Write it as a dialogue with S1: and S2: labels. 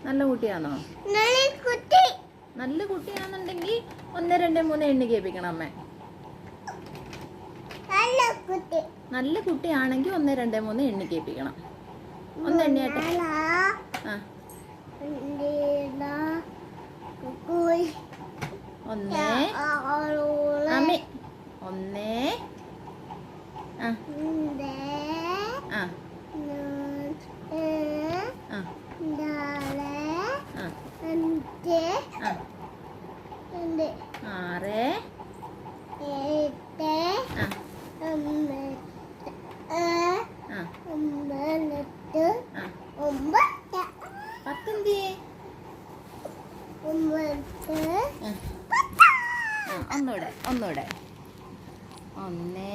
S1: നല്ല കുട്ടിയാണോ? നല്ല കുട്ടിയാണെന്നുണ്ടെങ്കിൽ 1 2 3 എണ്ണി കേൾപ്പിക്കണം അമ്മേ. നല്ല കുട്ടിയാണെങ്കിൽ 1 2 3 എണ്ണി കേൾപ്പിക്കണം. ഒന്ന് എണ്ണിയാട്ടെ. ആ 1 അമ്മേ 1 ആ ആ ഒന്നൂടെ 1